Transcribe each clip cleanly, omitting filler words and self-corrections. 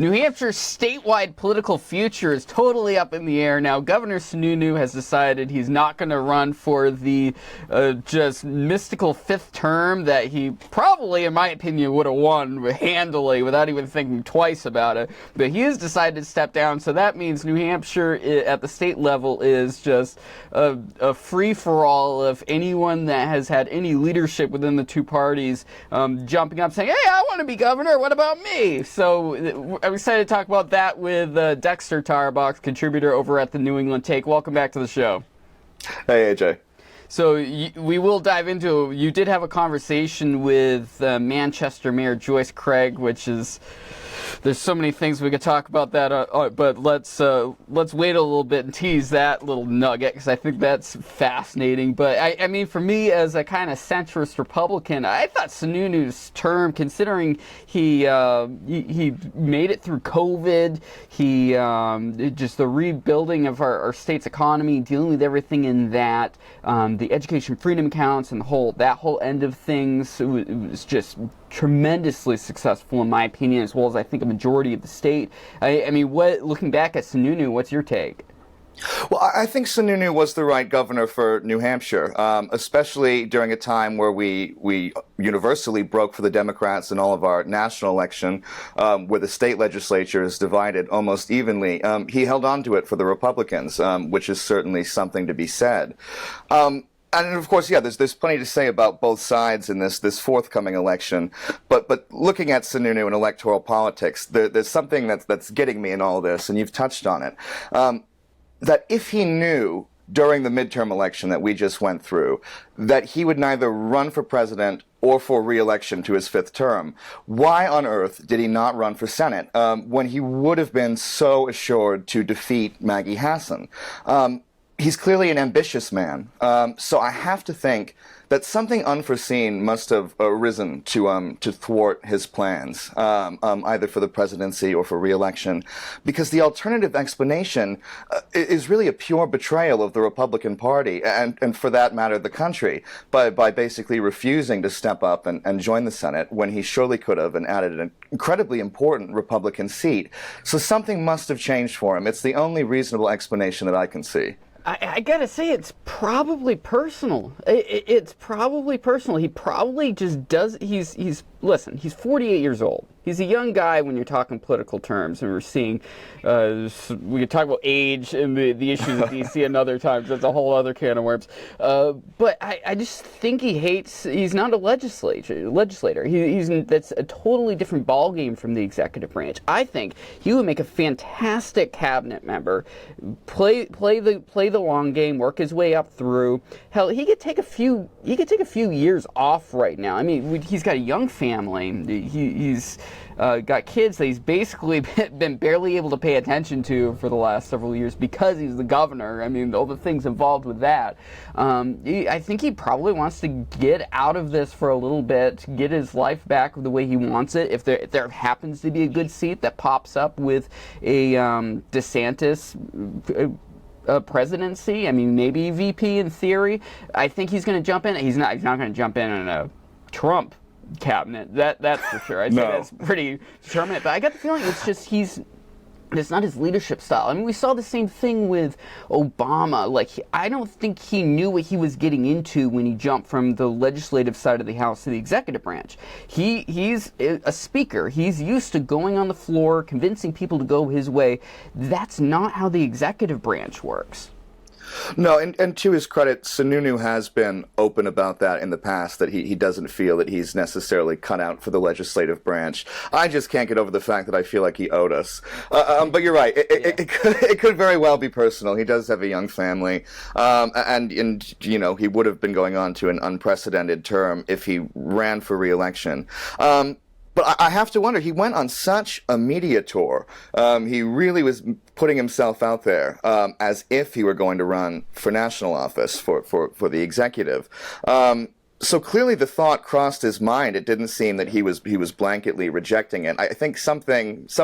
New Hampshire's statewide political future is totally up in the air now. Governor Sununu has decided he's not going to run for the just mystical fifth term that he probably, in my opinion, would have won handily without even thinking twice about it. But he has decided to step down, so that means New Hampshire at the state level is just a free-for-all of anyone that has had any leadership within the two parties jumping up saying, hey, I want to be governor, what about me? So I'm excited to talk about that with Dexter Tarbox, contributor over at the New England Take. Welcome back to the show. Hey, AJ. So we will dive into, you did have a conversation with Manchester Mayor Joyce Craig, which is, there's so many things we could talk about that, but let's wait a little bit and tease that little nugget, because I think that's fascinating. But I mean, for me as a kind of centrist Republican, I thought Sununu's term, considering he made it through COVID, just the rebuilding of our state's economy, dealing with everything in that, the education freedom counts and that whole end of things, it was just tremendously successful in my opinion, as well as I think a majority of the state. I mean, looking back at Sununu, what's your take? Well, I think Sununu was the right governor for New Hampshire, especially during a time where we universally broke for the Democrats in all of our national election, where the state legislature is divided almost evenly. He held on to it for the Republicans, which is certainly something to be said. And of course, yeah, there's plenty to say about both sides in this forthcoming election. But looking at Sununu and electoral politics, there's something that's getting me in all this, and you've touched on it. That if he knew during the midterm election that we just went through that he would neither run for president or for re-election to his fifth term, why on earth did he not run for Senate when he would have been so assured to defeat Maggie Hassan? He's clearly an ambitious man, so I have to think that something unforeseen must have arisen to thwart his plans, either for the presidency or for re-election, because the alternative explanation is really a pure betrayal of the Republican Party, and for that matter, the country, by basically refusing to step up and join the Senate when he surely could have and added an incredibly important Republican seat. So something must have changed for him. It's the only reasonable explanation that I can see. I gotta say, it's probably personal. It's probably personal. He probably just does. Listen, he's 48 years old. He's a young guy when you're talking political terms, and we're seeing, we could talk about age and the issues of D.C. another time, because that's a whole other can of worms. But I just think he's not a legislator. That's a totally different ballgame from the executive branch. I think he would make a fantastic cabinet member, play the long game, work his way up through. Hell, he could take a few years off right now. I mean, he's got a young family. He's got kids that he's basically been barely able to pay attention to for the last several years because he's the governor. I mean, all the things involved with that. I think he probably wants to get out of this for a little bit, get his life back the way he wants it. If there happens to be a good seat that pops up with a DeSantis presidency, I mean, maybe VP in theory, I think he's going to jump in. He's not going to jump in a Trump cabinet, that's for sure. I'd say that's pretty determinate, but I got the feeling it's not his leadership style. I mean, we saw the same thing with Obama. Like, I don't think he knew what he was getting into when he jumped from the legislative side of the House to the executive branch. He's a speaker. He's used to going on the floor, convincing people to go his way. That's not how the executive branch works. No, and to his credit, Sununu has been open about that in the past, that he doesn't feel that he's necessarily cut out for the legislative branch. I just can't get over the fact that I feel like he owed us. But you're right, it could very well be personal. He does have a young family, and you know, he would have been going on to an unprecedented term if he ran for re-election. But I have to wonder, he went on such a media tour. He really was putting himself out there as if he were going to run for national office for the executive. So clearly the thought crossed his mind. It didn't seem that he was blanketly rejecting it. I think some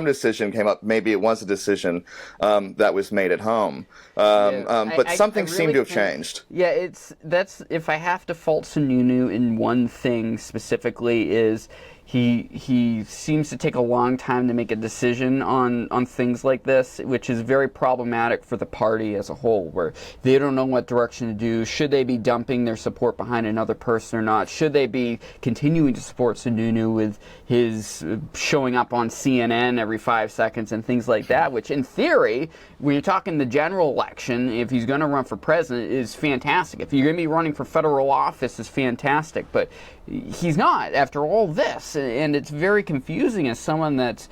decision came up. Maybe it was a decision that was made at home. But something seemed to have changed. Yeah, that's if I have to fault Sununu in one thing specifically, is he seems to take a long time to make a decision on things like this, which is very problematic for the party as a whole, where they don't know what direction to do. Should they be dumping their support behind another person or not? Should they be continuing to support Sununu with his showing up on CNN every 5 seconds and things like that, which in theory, when you're talking the general election, if he's going to run for president, is fantastic. If you're going to be running for federal office, is fantastic. But he's not after all this, and it's very confusing as someone that's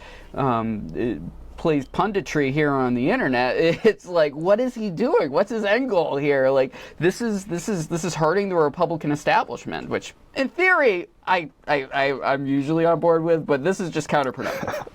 plays punditry here on the internet. It's like, what is he doing? What's his end goal here? Like, this is hurting the Republican establishment, which in theory I'm usually on board with, but this is just counterproductive.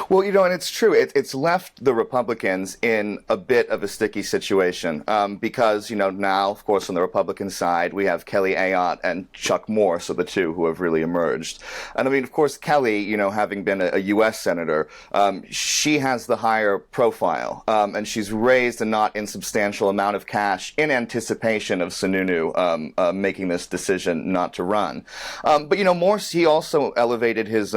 Well, and it's true. It's left the Republicans in a bit of a sticky situation because, now, of course, on the Republican side, we have Kelly Ayotte and Chuck Morse are the two who have really emerged. And I mean, of course, Kelly, having been a U.S. senator, she has the higher profile, and she's raised a not insubstantial amount of cash in anticipation of Sununu making this decision not to run. But, Morse, he also elevated his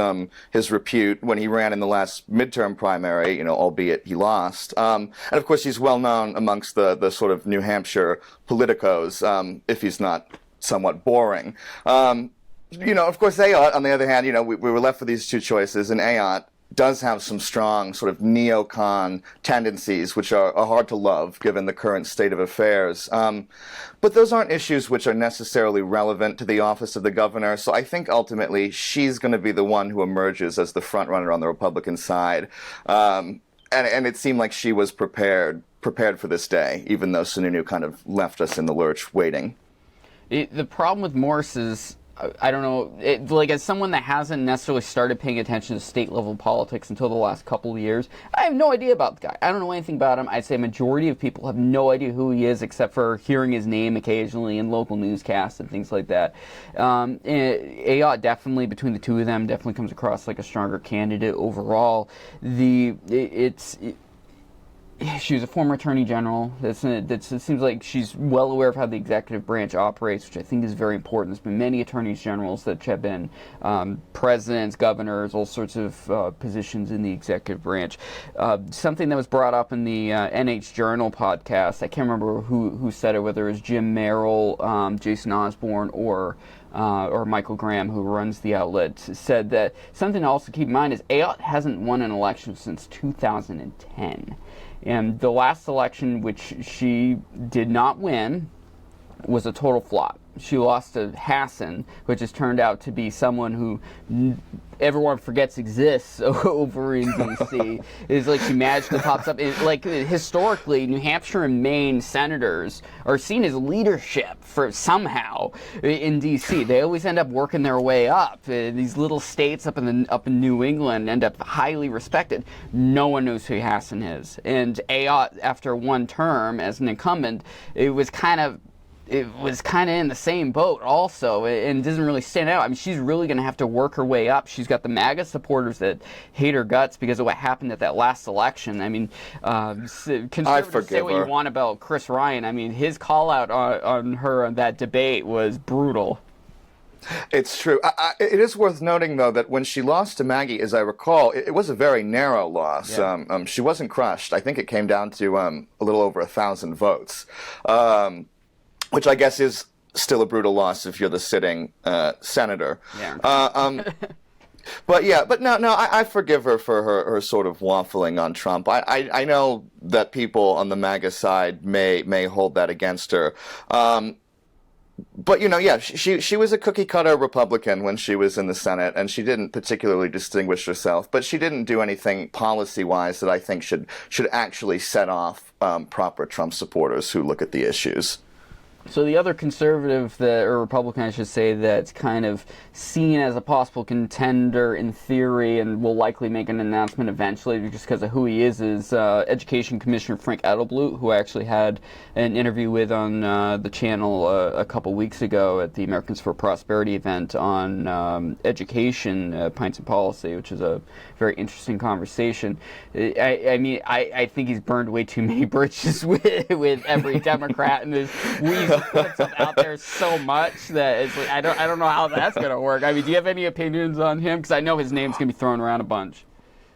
repute when he ran in the last midterm primary, albeit he lost. And of course, he's well known amongst the sort of New Hampshire politicos, if he's not somewhat boring. Of course, Ayotte, on the other hand, we were left with these two choices, and Ayotte does have some strong sort of neocon tendencies, which are hard to love given the current state of affairs. But those aren't issues which are necessarily relevant to the office of the governor. So I think ultimately she's going to be the one who emerges as the front runner on the Republican side. And it seemed like she was prepared for this day, even though Sununu kind of left us in the lurch waiting. The problem with Morse is, I don't know, like as someone that hasn't necessarily started paying attention to state-level politics until the last couple of years, I have no idea about the guy. I don't know anything about him. I'd say a majority of people have no idea who he is except for hearing his name occasionally in local newscasts and things like that. Ayotte definitely, between the two of them, definitely comes across like a stronger candidate overall. She was a former attorney general. It seems like she's well aware of how the executive branch operates, which I think is very important. There's been many attorneys generals that have been presidents, governors, all sorts of positions in the executive branch. Something that was brought up in the NH Journal podcast, I can't remember who said it, whether it was Jim Merrill, Jason Osborne, or Michael Graham, who runs the outlet, said that something to also keep in mind is Ayotte hasn't won an election since 2010. And the last election, which she did not win, was a total flop. She lost to Hassan, which has turned out to be someone who everyone forgets exists over in D.C. It's like she magically pops up. Historically, New Hampshire and Maine senators are seen as leadership for somehow in D.C. They always end up working their way up. These little states up in New England end up highly respected. No one knows who Hassan is. And Ayotte, after one term as an incumbent, it was kind of in the same boat also, and doesn't really stand out. I mean, she's really going to have to work her way up. She's got the MAGA supporters that hate her guts because of what happened at that last election. I mean, conservatives say what you want about Chris Ryan. I mean, his call out on her on that debate was brutal. It's true. It is worth noting, though, that when she lost to Maggie, as I recall, it was a very narrow loss. Yeah. She wasn't crushed. I think it came down to a little over 1,000 votes. Which I guess is still a brutal loss if you're the sitting senator. Yeah. But no, I forgive her for her sort of waffling on Trump. I know that people on the MAGA side may hold that against her. But she was a cookie cutter Republican when she was in the Senate, and she didn't particularly distinguish herself. But she didn't do anything policy wise that I think should actually set off proper Trump supporters who look at the issues. So the other conservative, or Republican, I should say, that's kind of seen as a possible contender in theory and will likely make an announcement eventually just because of who he is Education Commissioner Frank Edelblut, who I actually had an interview with on the channel a couple weeks ago at the Americans for Prosperity event on education, Pints and Policy, which is a very interesting conversation. I think he's burned way too many bridges with every Democrat and is puts himself out there so much that it's like, I don't know how that's going to work. I mean, do you have any opinions on him? Because I know his name's going to be thrown around a bunch.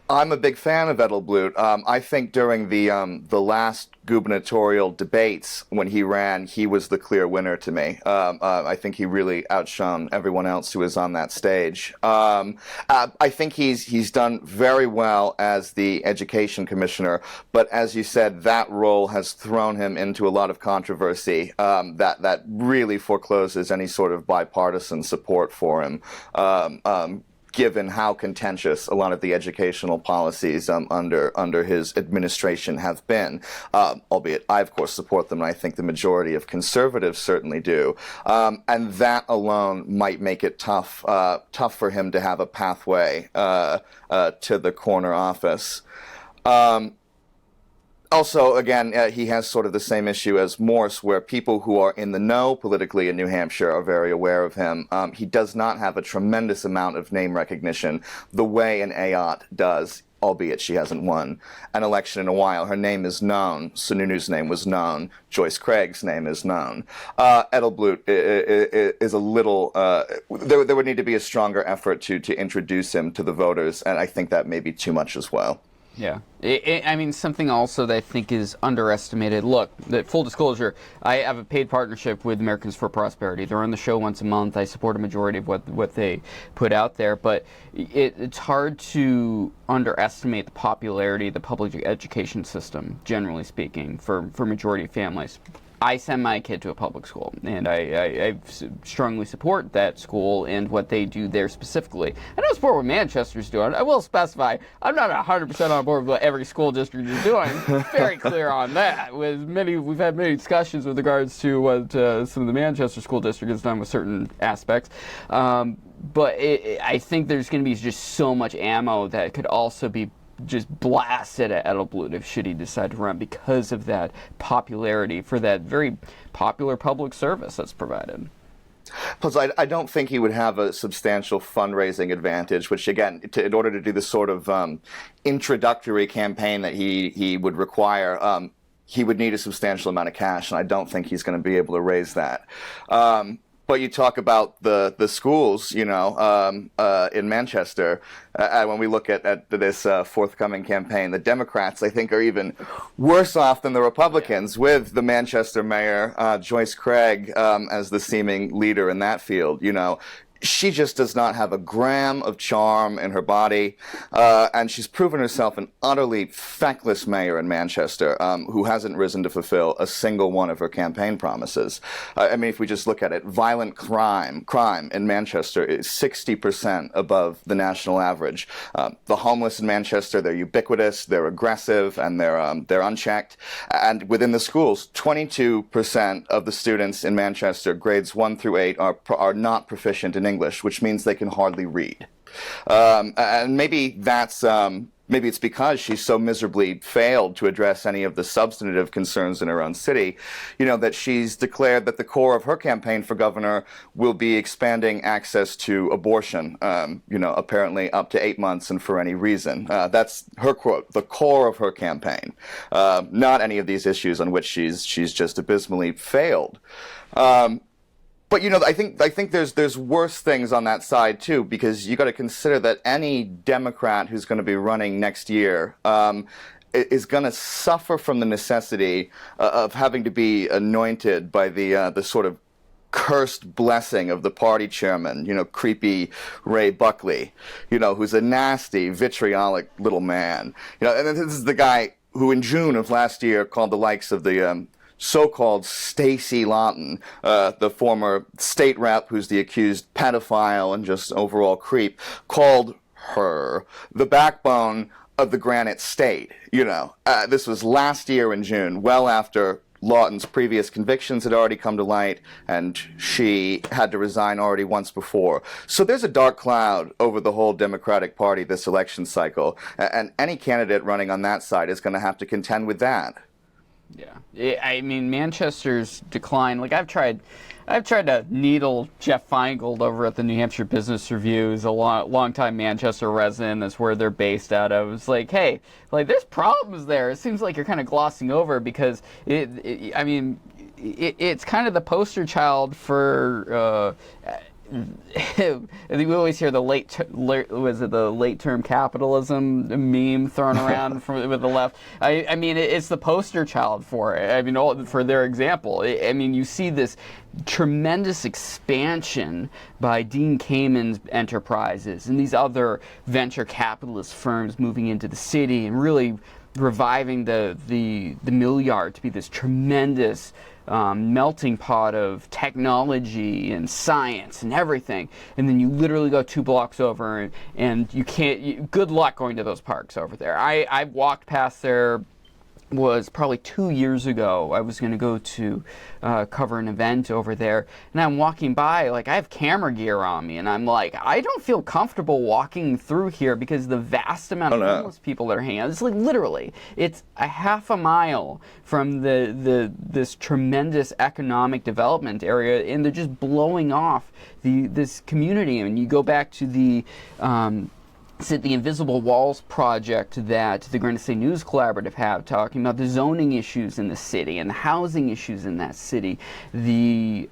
I'm a big fan of Edelblut. I think during the last gubernatorial debates when he ran, he was the clear winner to me. I think he really outshone everyone else who was on that stage. I think he's done very well as the education commissioner, but as you said, that role has thrown him into a lot of controversy that really forecloses any sort of bipartisan support for him. Given how contentious a lot of the educational policies under his administration have been, albeit I, of course, support them, and I think the majority of conservatives certainly do. And that alone might make it tough for him to have a pathway to the corner office. Also, again, he has sort of the same issue as Morse, where people who are in the know politically in New Hampshire are very aware of him. He does not have a tremendous amount of name recognition the way an Ayotte does, albeit she hasn't won an election in a while. Her name is known. Sununu's name was known. Joyce Craig's name is known. Edelblut is a little... there would need to be a stronger effort to introduce him to the voters, and I think that may be too much as well. Yeah. I mean, something also that I think is underestimated. Look, full disclosure, I have a paid partnership with Americans for Prosperity. They're on the show once a month. I support a majority of what they put out there, but it's hard to underestimate the popularity of the public education system, generally speaking, for majority of families. I send my kid to a public school, and I strongly support that school and what they do there specifically. I don't support what Manchester's doing. I will specify, I'm not 100% on board with what every school district is doing. Very clear on that. We've had many discussions with regards to what some of the Manchester school district has done with certain aspects. But I think there's going to be just so much ammo that could also be just blasted at Edelblut if should he decide to run because of that popularity for that very popular public service that's provided. Plus, I don't think he would have a substantial fundraising advantage, which, again, in order to do the sort of introductory campaign that he would require, he would need a substantial amount of cash, and I don't think he's going to be able to raise that. But you talk about the schools, in Manchester, when we look at this forthcoming campaign, the Democrats, I think, are even worse off than the Republicans, with the Manchester mayor, Joyce Craig, as the seeming leader in that field. She just does not have a gram of charm in her body, and she's proven herself an utterly feckless mayor in Manchester, who hasn't risen to fulfill a single one of her campaign promises. I mean, if we just look at it, violent crime in Manchester is 60% above the national average. The homeless in Manchester, they're ubiquitous, they're aggressive, and they're unchecked. And within the schools, 22% of the students in Manchester, grades 1 through 8, are not proficient in English, which means they can hardly read. And maybe it's because she's so miserably failed to address any of the substantive concerns in her own city, that she's declared that the core of her campaign for governor will be expanding access to abortion, apparently up to 8 months and for any reason. That's her quote, the core of her campaign, not any of these issues on which she's just abysmally failed. But I think there's worse things on that side too, because you got to consider that any Democrat who's going to be running next year is going to suffer from the necessity of having to be anointed by the sort of cursed blessing of the party chairman, creepy Ray Buckley, who's a nasty, vitriolic little man. And this is the guy who in June of last year called the likes of the so-called Stacey Lawton, the former state rep who's the accused pedophile and just overall creep, called her the backbone of the Granite State. This was last year in June, well after Lawton's previous convictions had already come to light, and she had to resign already once before. So there's a dark cloud over the whole Democratic Party this election cycle, and any candidate running on that side is going to have to contend with that. Yeah, I mean, Manchester's decline. Like I've tried to needle Jeff Feingold over at the New Hampshire Business Review. He's a long-time Manchester resident. That's where they're based out of. It's like, hey, there's problems there. It seems like you're kind of glossing over because I mean, it's kind of the poster child for. We always hear the late term capitalism meme thrown around with the left. I mean, it's the poster child for it. I mean, for their example. I mean, you see this tremendous expansion by Dean Kamen's enterprises and these other venture capitalist firms moving into the city and really reviving the mill yard to be this tremendous melting pot of technology and science and everything, and then you literally go 2 blocks over and you can't. Good luck going to those parks over there. I walked past there. Was probably 2 years ago. I was going to go to cover an event over there, and I'm walking by, like, I have camera gear on me, and I'm like, I don't feel comfortable walking through here because the vast amount of homeless people that are hanging out. It's like literally, it's a half a mile from this tremendous economic development area, and they're just blowing off this community. And you go back to the Invisible Walls project that the Granite State News Collaborative have, talking about the zoning issues in the city and the housing issues in that city, the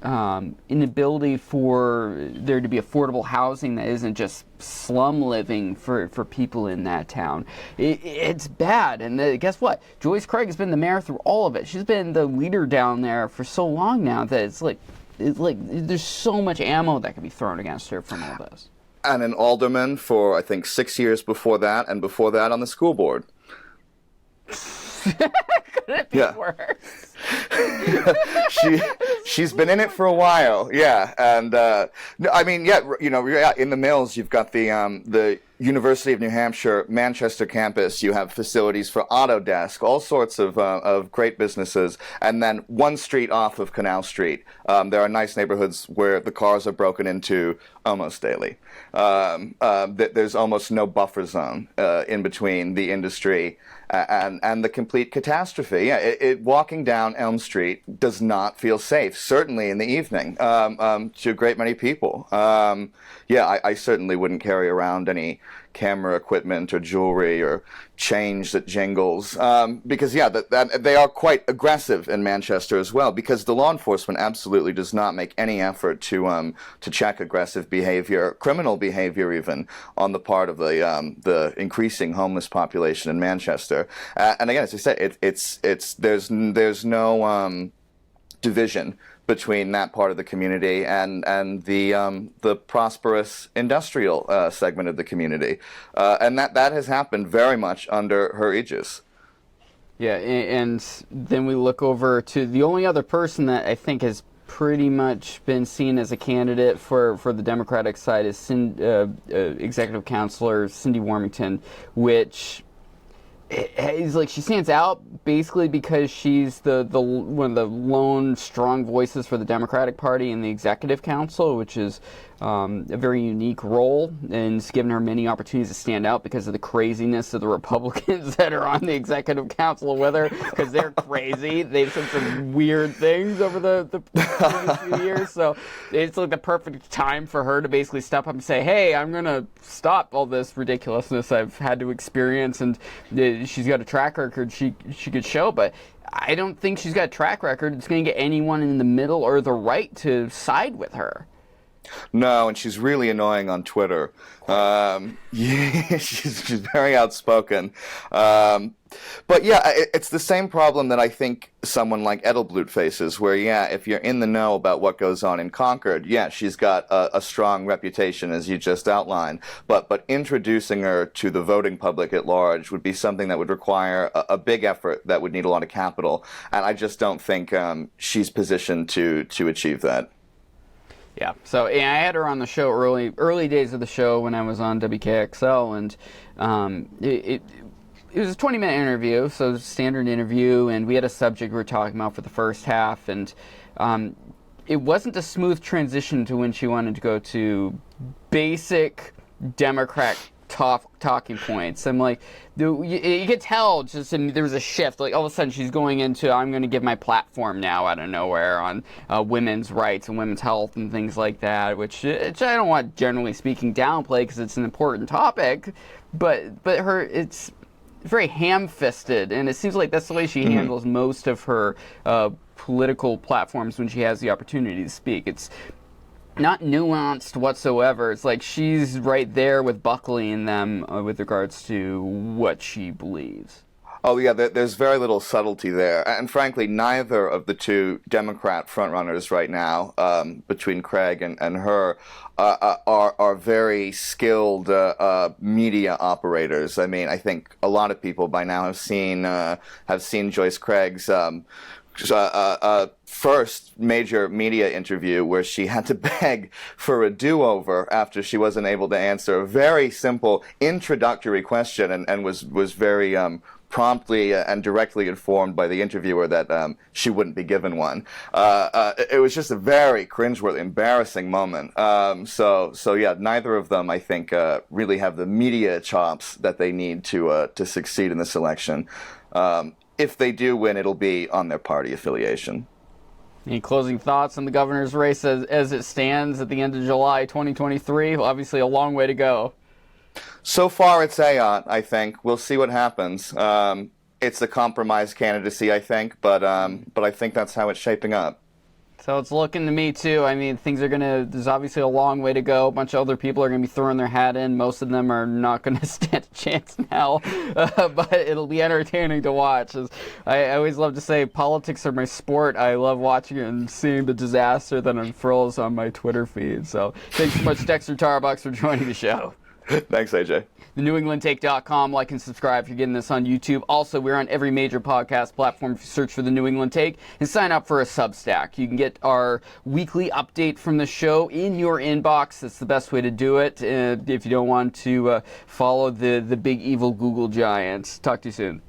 inability for there to be affordable housing that isn't just slum living for people in that town. It's bad. And guess what? Joyce Craig has been the mayor through all of it. She's been the leader down there for so long now that it's like there's so much ammo that can be thrown against her from all this. And an alderman for, I think, 6 years before that, and before that on the school board. Could it be worse? She's been in it for a while, yeah. And I mean, yeah, you know, in the mills, you've got the University of New Hampshire Manchester campus. You have facilities for Autodesk, all sorts of great businesses. And then one street off of Canal Street, there are nice neighborhoods where the cars are broken into almost daily. There's almost no buffer zone in between the industry and the complete catastrophe. Yeah, walking down Elm Street does not feel safe, certainly in the evening, to a great many people. I certainly wouldn't carry around any camera equipment or jewelry or change that jingles, because that they are quite aggressive in Manchester as well, because the law enforcement absolutely does not make any effort to check aggressive behavior, criminal behavior even, on the part of the increasing homeless population in Manchester. And again, as I said, there's no division between that part of the community and the prosperous industrial segment of the community, and that has happened very much under her aegis. Yeah, and then we look over to the only other person that I think has pretty much been seen as a candidate for the Democratic side is Executive Counselor Cindy Warmington, which is like, she stands out basically because she's the one of the lone strong voices for the Democratic Party in the Executive Council, which is a very unique role, and it's given her many opportunities to stand out because of the craziness of the Republicans that are on the Executive Council with her, because they're crazy. They've said some weird things over the previous few years, so it's like the perfect time for her to basically step up and say, hey, I'm going to stop all this ridiculousness I've had to experience. And she's got a track record she could show, but I don't think she's got a track record that's going to get anyone in the middle or the right to side with her. No, and she's really annoying on Twitter. She's very outspoken. But yeah, it's the same problem that I think someone like Edelblut faces, where, if you're in the know about what goes on in Concord, she's got a strong reputation, as you just outlined. But introducing her to the voting public at large would be something that would require a big effort that would need a lot of capital. And I just don't think she's positioned to achieve that. Yeah, so I had her on the show early days of the show when I was on WKXL, and it was a 20-minute interview, so standard interview, and we had a subject we were talking about for the first half, and it wasn't a smooth transition to when she wanted to go to basic Democrat talking points. I'm like, you could tell just there was a shift. Like all of a sudden she's going into, I'm going to give my platform now out of nowhere on women's rights and women's health and things like that, which I don't want, generally speaking, downplay because it's an important topic. But very ham-fisted, and it seems like that's the way she handles most of her political platforms when she has the opportunity to speak. It's not nuanced whatsoever. It's like she's right there with Buckley in them with regards to what she believes. Oh, yeah, there's very little subtlety there. And frankly, neither of the two Democrat frontrunners right now, between Craig and her, are very skilled media operators. I mean, I think a lot of people by now have seen Joyce Craig's first major media interview where she had to beg for a do-over after she wasn't able to answer a very simple introductory question and was very promptly and directly informed by the interviewer that she wouldn't be given one. It was just a very cringeworthy, embarrassing moment. So yeah, neither of them, I think, really have the media chops that they need to succeed in this election. If they do win, it'll be on their party affiliation. Any closing thoughts on the governor's race as it stands at the end of July 2023? Well, obviously a long way to go. So far, it's Ayotte, I think. We'll see what happens. It's a compromise candidacy, I think, but I think that's how it's shaping up. So it's looking to me, too. I mean, there's obviously a long way to go. A bunch of other people are going to be throwing their hat in. Most of them are not going to stand a chance now, but it'll be entertaining to watch. As I always love to say, politics are my sport. I love watching it and seeing the disaster that unfurls on my Twitter feed. So thanks so much, Dexter Tarbox, for joining the show. Thanks, AJ. TheNewEnglandTake.com. Like and subscribe if you're getting this on YouTube. Also, we're on every major podcast platform if you search for The New England Take, and sign up for a Substack. You can get our weekly update from the show in your inbox. That's the best way to do it if you don't want to follow the big evil Google giants. Talk to you soon.